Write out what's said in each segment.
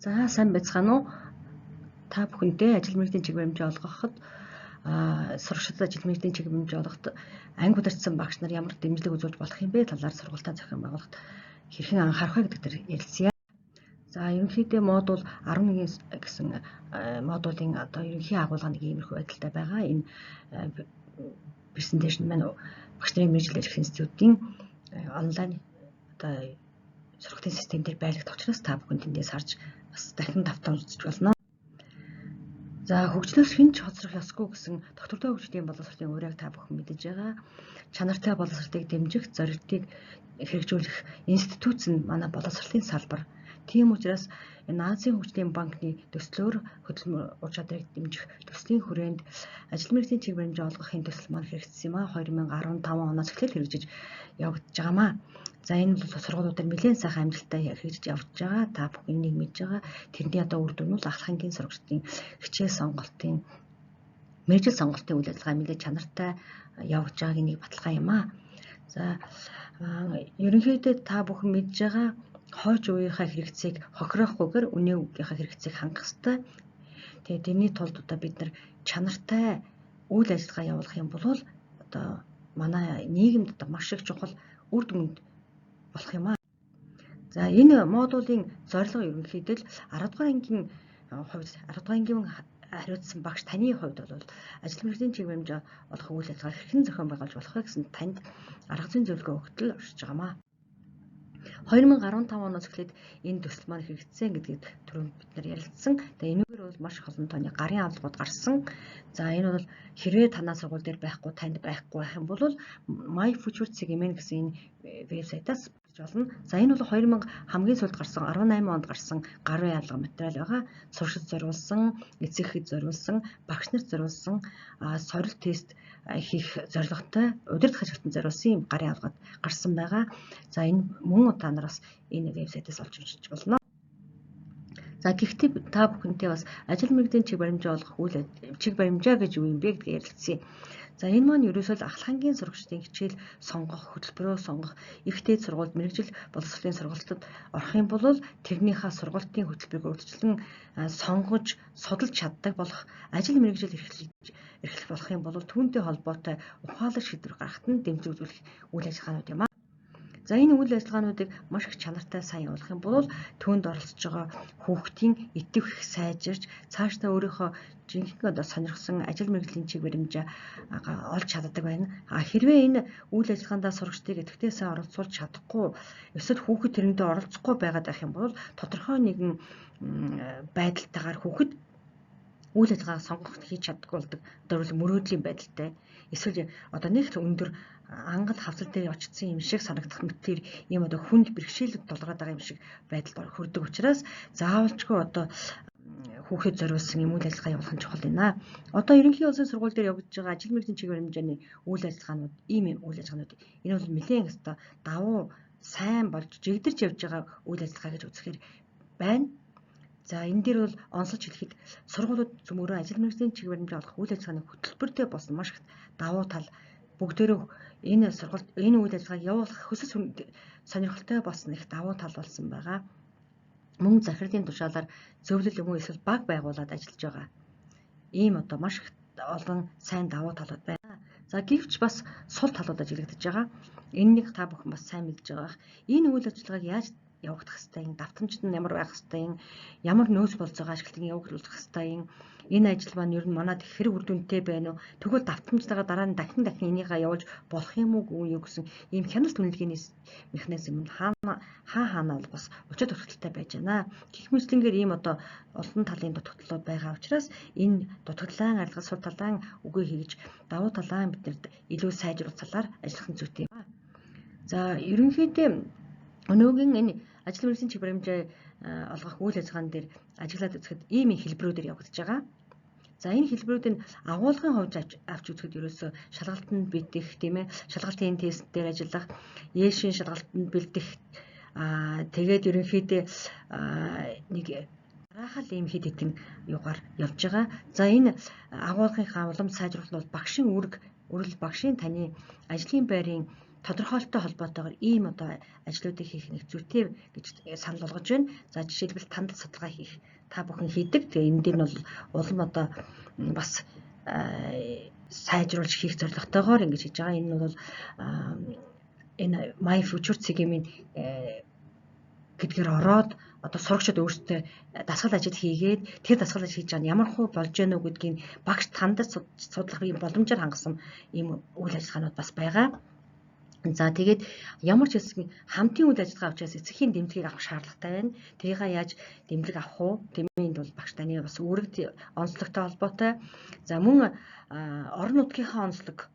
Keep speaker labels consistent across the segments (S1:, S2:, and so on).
S1: За сайн байцгаана уу? Та бүхэндээ ажил мэргэжлийн чиг баримжаа олгоход сурагчдад ажил мэргэжлийн чиг баримжаа олгоход анги удирдсан багш нар ямар дэмжлэг үзүүлж болох юм бэ? Талаар сургалтаа зохион байгуулахад хэрхэн анхаарах вэ гэдэг дээр ярилцъя. За ерөнхийдөө модуль 11 гэсэн модулийн одоо ерөнхий агуулга нэг иймэрхүү байдалтай байгаа. Энэ презентацийн маань багш нарын мэргэжил ажил институтын онлайн одоо сургалтын систем дээр байрлагдах учраас та бүхэн тэндээс харж бас дахин давтан үзэж болно. За хөгжлөөс хэн ч хоцрох ёсгүй гэсэн доктортой хөгжлийн боловсролын урайг та бүхэн мэдэж байгаа. Чанартай боловсролыг дэмжих, зорилтыг хэрэгжүүлэх институт нь манай боловсролын салбар. Тийм учраас энэ Азийн хөгжлийн банкны төслөөр хөдөлмөр ур чадварыг дэмжих төслийн хүрээнд ажил мэргэжлийн чиг баримжаа олгохын төсөл маань хэрэгжсэн юм а. 2015 оноос эхлээд хэрэгжиж явагдаж байгаамаа. За энэ бол сургуулиудаар нэлээд сайхан амжилттай хэрэгжиж явж байгаа. Та бүхэн энийг мэдж байгаа. Тэрний одоо үр дүн нь ахлах ангийн сурагчдын хичээл сонголтын мэргэжил сонголтын үйл ажиллагаа нэлээд чанартай явж байгааг энийг баталгаа юм а. За ерөнхийдөө та бүхэн мэдж байгаа хойч үеийнхаа хэрэгцээг хохироохгүйгээр үнэ үгийнхаа хэрэгцээг хангах ёстой. Тэгээд тэрний тулд одоо бид нар чанартай үйл ажиллагаа явуулах юм бол одоо манай нийгэмд одоо маш их чухал үр дүнд болох юм а. За энэ модулийн зорилго ерөнхийдөө 10 дугаар ангийн хувьд 10 дугаар ангийн хариуцсан багш таны хувьд бол ажил мэргэжлийн чиг баримжаа олох үйл ажиллагаа хэрхэн зохион байгуулж болох вэ гэсэн танд арга зүйн зөвлөгөө өгтөл оршиж байгаамаа. 2015 оноос эхлээд энэ төсөл маань хэрэгжсэн гэдгийг түрүүнд бид нар ярилцсан. Тэгээ энэгээр бол маш их олон тооны гарын авлагууд гарсан. За энэ бол хэрвээ танаа сургууль дээр байхгүй танд байхгүй байх юм бол My Future CGM гэсэн энэ вебсайтаас болно. За энэ бол 2000 хамгийн сүүлд гарсан 18 онд гарсан гарын авлага материал байгаа. Сурагчид зориулсан, эцэгхэд зориулсан, багш нарт зориулсан сорилт тест хийх зорилготой удирдах ажилтнад зориулсан юм гарын авлагад гарсан байгаа. За энэ мөн та нар бас энэ вебсайтаас олж үзэж болно. За гэхдээ та бүхэнтэй бас ажил мэргэжлийн чиг баримжаа олгох чиг баримжаа гэж юу юм бэ гэдгийг ярилцъя. За энэ маань ерөөсөө ахлах ангийн сурагчдын хичээл сонгох, хөтөлбөрөө сонгох, ихтэй сургуульд мэргэжил боловсролын сургалтад орох юм бол тэрнийхээ сургалтын хөтөлбөрийг өөрчлөн сонгож, судалж чаддаг болох ажил мэргэжил эрхлэх болох юм бол түүнтэй холбоотой ухаалаг шийдвэр гаргахад нь дэмжлэг үзүүлэх үйл ажиллагаанууд юм а. За энэ үйл ажиллагаануудыг маш их чанартай сайн явуулах юм бол түүнд оролцож байгаа хүүхдийн идэвх их сайжирч цаашдаа өөрийнхөө жинхэнэ одоо сонирхсан ажил мэргэжлийн чиг баримжаа олж чаддаг байна. Хэрвээ энэ үйл ажиллагаанд сурагчдыг идэвхтэй сайн оролцуулж чадахгүй эсвэл хүүхэд тэрэндээ оролцохгүй байгаад байх юм бол тодорхой нэгэн байдалтайгаар хүүхэд үйл ажиллагааг сонгоход хийж чаддаггүй болдог. Одоо мөрөөдлийн байдалтай. Эсвэл одоо нэг л өндөр ангал хавцар дээр очсон юм шиг санагдах мэтэр ийм одоо хүнд бэрхшээлд тулгараад байгаа юм шиг байдалд хүрдэг учраас заавалчгүй одоо хүүхэд зориулсан юм үйл ажиллагаа явуулах нь чухал байна. Одоо ерөнхий улсын сургууль дээр явагдаж байгаа ажил мэргэжлийн чиг баримжааны үйл ажиллагаанууд ийм үйл ажиллагаанууд энэ бол нэлээд одоо давуу сайн болж жигдэрч явж байгаа үйл ажиллагаа гэж үзэхээр байна. За энэ дээр бол онцлж хэлэхэд сургуулиуд зөвмөрөө ажил мэргэжлийн чиг баримжаа олох үйл ажиллагааны хөтөлбөртэй болсон маш их давуу тал бүгдээрээ энэ сургалт энэ үйл ажиллагааг явуулах хүсэл сонирхолтой болсон их давуу тал болсон байгаа. Мөн захирлын тушаалаар зөвлөл юм уу эсвэл баг байгуулад ажиллаж байгаа. Ийм одоо маш их олон сайн давуу талууд байна. За гэвч бас сул талууд ажиглагдаж байгаа. Энэ нэг та бүхэн бас сайн мэдж байгаа. Энэ үйл ажиллагааг яаж явагдах хэвтэй юм, давтамжид нь ямар байх хэвтэй юм, ямар нөөц болцоогоо ашиглан явуулах хэвтэй юм. Энэ ажил маань ер нь манад хэрэг үр дүнтэй байна уу? Тэгвэл давтамжтайгаа дараа нь дахин энийгээ явуулж болох юм уу гэсэн ийм хяналт үнэлгээний механизм нь хаана бол бас учир тогтолцоотой байж байна. Гэх мэтлэнгээр ийм одоо олон талын дутагдлаа байгаа учраас энэ дутагдлаан арилгах сул талаан үгээ хийж давуу талаан биднэрт илүү сайжруулах талаар ажиллах нь зүйтэй юм. За ерөнхийдөө өнөөгийн энэ ажил мэргэжлийн чиг баримжаа олгох үйл ажиллагаан дээр ажиглаад үзэхэд ийм хэлбэрүүдээр явагдаж байгаа. За энэ хэлбэрүүдийн агуулгын хувьд авч үзэхэд ерөөсөө шалгалтанд бэлдэх тийм ээ, шалгалтын тест дээр ажиллах, ээшийн шалгалтанд бэлдэх тэгээд ерөнхийдөө нэг дараахал ийм хэд хэдэн югаар явж байгаа. За энэ агуулгынхаа улам сайжруулах нь бол багшийн үүрэг, багшийн таны ажлын байрын тодорхойлолттой холбоотойгоор ийм одоо ажлуудыг хийх нэг зүйтэй гэж санал болгож байна. За жишээлбэл танд судалгаа хийх та бүхэн хийдэг. Тэгээ энэ дээр нь бол улам одоо бас сайжруулж хийх зорилготойгоор ингэж хийж байгаа. Энэ нь бол энэ My Future цэгийн гэдгээр ороод одоо сурагчид өөрсдөө дасгал ажил хийгээд тэр дасгал ажил хийж байгаа нь ямар хөө болж гэнэ үү гэдгийг багш тандад судлах ийм боломжоор хангасан ийм үйл ажиллагаанууд бас байгаа. За тэгээд ямар ч хэсэг хамтын үйл ажиллагаа учраас эцгийн дэмжлэгийг авах шаардлагатай байна. Тэрийг яаж дэмжлэг авах уу? Тэмээнд бол багш таны бас үүрэг онцлогтой холбоотой. За мөн орон нутгийнхаа онцлог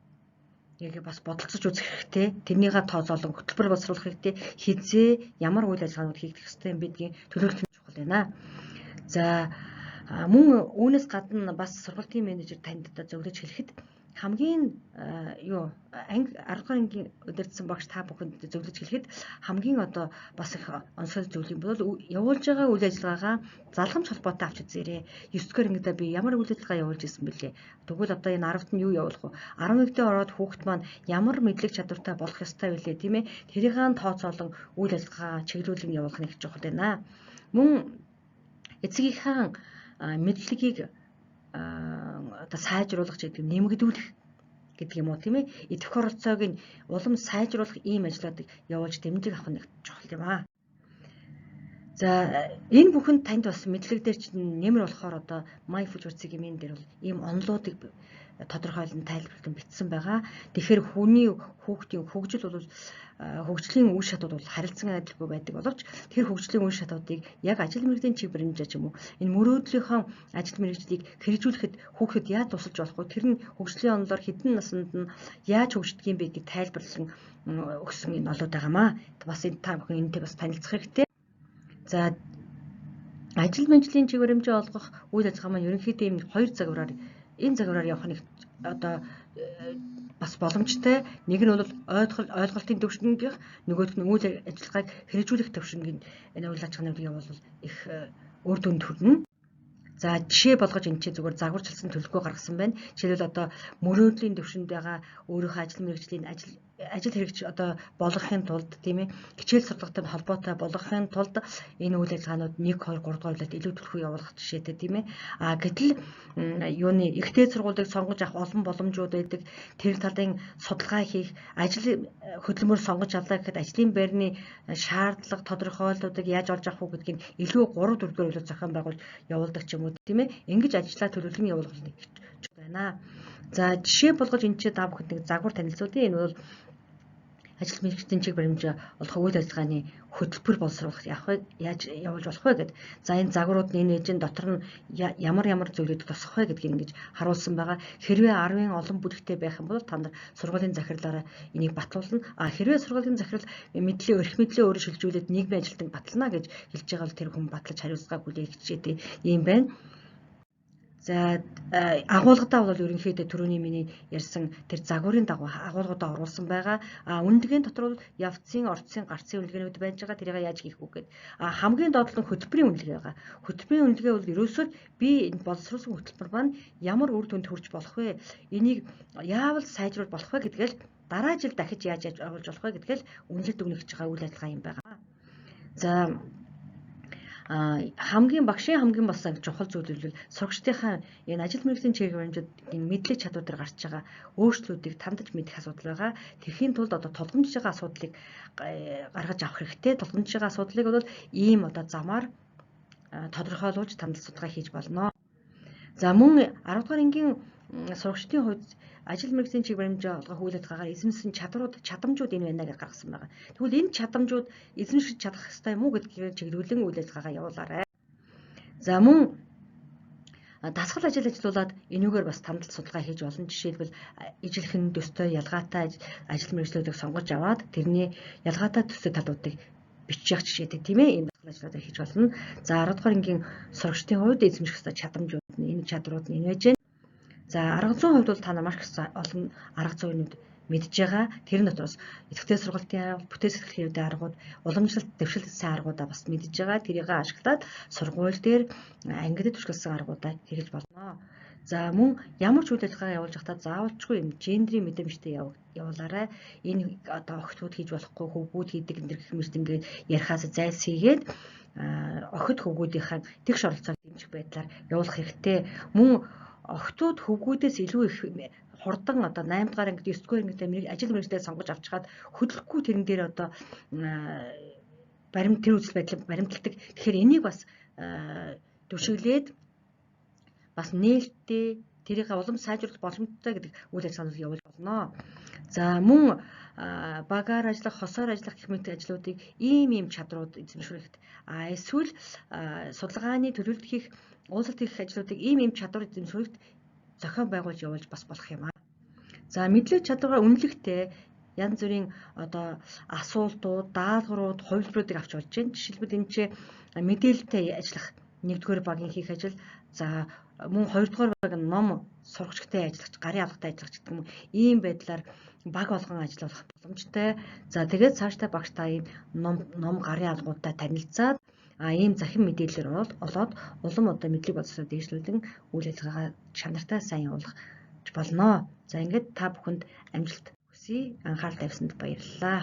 S1: яг бас бодолцож үзэх хэрэгтэй. Тэрнийгээ тооцоолон хөтөлбөр боловсруулах хэрэгтэй. Хизээ ямар үйл ажиллагаанууд хийх хэрэгтэй юм бидгийн төлөвлөх нь чухал байна. За мөн үүнээс гадна бас сургуулийн менежер танд зөвлөж хэлэхэд хамгийн анги 10 дугаар ангийн удирдсан багш та бүхэнд зөвлөж хэлэхэд хамгийн одоо бас их онцгой зүйл юм бол явуулж байгаа үйл ажиллагаагаа залгамж холбоотой авч үзээрэй. 9 дугаар ангидаа би ямар үйл ажиллагаа явуулж ирсэн бэлээ. Тэгвэл одоо энэ 10-т нь юу явуулах вэ? 11-д ороод хүүхэд маань ямар мэдлэг чадвартай болох ёстой вэ тийм ээ? Тэрийг тооцоолон үйл ажиллагаа чиглүүлэн явуулах нь их чухал байна. Мөн эцгийнхаа мэдлэгийг одоо сайжруулах гэдэг нэмэгдүүлэх гэдэг юм уу тийм ээ? Идэх оролцоог нь улам сайжруулах ийм ажлуудыг явуулж дэмжлэг авах нь чухал юм аа. За энэ бүхэнд танд бас мэдлэг дээр чинь нэмэр болохоор одоо My Future цэгийн дээр бол ийм онолуудыг тодорхойлон тайлбарлан бичсэн байгаа. Тэгэхээр хүүхдийн хөгжил бол хөгжлийн үе шатууд бол харилцан адилгүй байдаг боловч тэр хөгжлийн үе шатуудыг яг ажил мэргэжлийн чиг баримжаа ч юм уу энэ мөрөөдлийнхөө ажил мэргэжлийг хэрэгжүүлэхэд хүүхэд яаж тусалж болох вэ? Тэр нь хөгжлийн онолоор хэдэн наснд нь яаж хөгждөг юм бэ гэдгийг тайлбарлан өгсөн энэ олоод байгаамаа. Бас энэ та бүхэн энэтэй бас танилцах хэрэгтэй. За ажил мэргэжлийн чиг баримжаа олгох үйл ажиллагаа маань ерөнхийдөө ийм хоёр загвараар явах нь одоо бас боломжтой. Нэг нь бол ойлголтын төвшингийнх, нөгөөх нь үйл ажиллагааг хэрэгжүүлэх төвшингийн энэ үйл ажиллагаануудыг явуулвал их үр дүнд хүрнэ. За жишээ болгож энэ чинь зүгээр загварчилсан төлөвлөгөө гаргасан байна. Жишээлбэл одоо мөрөөдлийн төвшөнд байгаа өөрийнхөө ажил мэргэжлийн ажил хэрэгж одоо болгохын тулд тийм ээ хичээл сургатай холбоотой болгохын тулд энэ үйл ажиллагаанууд 1 2 3 дугаар үлээд илүү төлхөө явуулах жишээтэй тийм ээ. Гэтэл ихтэй сургуулийг сонгож авах олон боломжууд байдаг. Тэр талын судалгаа хийх, ажил хөдөлмөр сонгож авлаа гэхэд ажлын байрны шаардлага тодорхойлолтыг яаж олж авах уу гэдгийг илүү 3 4 дугаар үлээд зохион байгуулж явуулдаг ч юм уу тийм ээ. Ингэж ажиллаа төлөвлөгөн явуулах нь байна. За жишээ болгож энэ чи та бүхэнд нэг загвар танилцуулъя. Энэ бол ажил мэргэжлийн чиг баримжаа олох үйл ажиллагааны хөтөлбөр боловсруулах яаж явуулж болох вэ гэдэг. За энэ загварууд нь энэ эжин дотор нь ямар зүйлүүд тусах вэ гэдгийг ингэж харуулсан байгаа. Хэрвээ 10-ын олон бүлэгтэй байх юм бол та нар сургуулийн захирлаараа энийг батлуулна. Хэрвээ сургуулийн захирал эрх мэдлээ өөрөө шилжүүлээд нийгмийн ажилтныг батлана гэж хэлж байгаа бол тэр хүн батлаж хариуцлага хүлээх хичээтэй юм байна. За агуулгадаа бол ерөнхийдөө түрүүний миний ярьсан тэр загварын дагуу агуулгадаа оруулсан байгаа. Үнэлгээний дотор бол явцын, орцын, гарцын үнэлгээнүүд байж байгаа. Тэрийг яаж хийх вэ гэд. Хамгийн доод нь хөтөлбөрийн үнэлгээ байгаа. Хөтөлбөрийн үнэлгээ бол ерөөсөө би энэ боловсруулсан хөтөлбөр маань ямар үр дүнд хүрч болох вэ? Энийг яавал сайжруулах болох вэ гэдгээл дараа жил дахиж яаж оруулж болох вэ гэдгээл үнэлэлт өгнөх гэж байгаа үйл ажиллагаа юм байгаа. За багшийн хамгийн бас чухал зүйл бол сурагчдынхаа энэ ажил мэргэжлийн чиг баримжууд энэ мэдлэг чадвар дээр гарч байгаа өөрчлөлтүүдийг тандаж мэдэх асуудал байгаа. Тэрхийн тулд одоо тулгамдж байгаа асуудлыг гаргаж авах хэрэгтэй. Тулгамдж байгаа асуудлыг бол ийм одоо замаар тодорхойлуулж тандал судалгаа хийж болно. За мөн 10 дугаар ангийн сурагчдын хувьд ажил мэргэжлийн чиг баримжаа олгох үйл ажиллагаагаар эзэмшсэн чадамжууд энэ байна гэж гаргасан байгаа. Тэгвэл энэ чадамжууд эзэмшиж чадах ёстой юм уу гэдгийг чиглүүлэн үйл ажиллагаа явуулаарай. За мөн дасгал ажиллуулад энүүгээр бас тандал судалгаа хийж болно. Жишээлбэл ижилхэн төстэй ялгаатай ажил мэргэжлүүдийг сонгож аваад тэрний ялгаатай төстэй талуудыг бичих жишээтэй тийм ээ ийм дасгал ажиллагаа хийж болно. За 10 дугаар ангийн сурагчдын хувьд эзэмших ёстой чадамжууд нь энэ чадрууд нь энэ байж байна. За арга зүйн хувьд бол та нар маш олон арга зүйнүүд мэдж байгаа. Тэрэн дотроос идэвхтэй сургалтын арга, бүтэц сэтгэлийн аргууд, уламжлалт, дэвшилтийн аргуудаа бас мэдж байгаа. Тэрийг ашиглаад сургууль дээр ангид түшгэлсэн аргуудаа хэрэгж болно. За мөн ямар ч үйл ажиллагаа явуулж байхдаа заавалчгүй юм гендрийн мэдрэмжтэй явуулаарай. Энэ одоо охтууд хийж болохгүй, хөвгүүд хийдэг энэ гэх мэрт ингээд ярихаас зайлсхийгээд охид хөвгүүдийнхээ тэгш оролцоог дэмжих байдлаар явуулах хэрэгтэй. Мөн охтууд хөвгүүдээс илүү их хурдан одоо 8 дугаар ангид 9 дугаар ангид ажил мэргэжлээ сонгож авч чаад хөдөлгөхгүй тэрэн дээр одоо тэр үзэл байдлыг баримталдаг. Тэгэхээр энийг бас түшиглээд бас нээлттэй тэрийг улам сайжруулах боломжтой гэдэг үйл ажиллагаанууд явуулж болно. За мөн багаар ажиллах, хосоор ажиллах гэх мэт ажлуудыг ийм чадрууд эзэмшүүлэхэд эсвэл судалгааны төлөвлөлт хийх, уулзалт хийх ажлуудыг ийм чадвар эзэмшүүлэхэд зохион байгуулж явуулж бас болох юм аа. За мэдлэг чадвараа үнэлэхдээ янз бүрийн одоо асуултууд, даалгаврууд, хувилбаруудыг авч болж байна. Жишээлбэл энэ ч мэдээлэлтэй ажиллах 1-р багийн хийх ажил, за мөн 2-р баг нь ном сурагчтай ажиллагч, гарын алгатай ажиллагч гэх юм ийм байдлаар баг болгон ажиллах боломжтой. За тэгээд цаашдаа багш та ийм ном гарын алгуудтай танилцаад ийм захин мэдээлэлээр олоод улам одоо мэдлэг боловсроо дэвшлүүлэн үйл ажиллагаа чанартай сайн явуулах болно. За ингээд та бүхэнд амжилт хүсье. Анхаарал тавьсанд баярлалаа.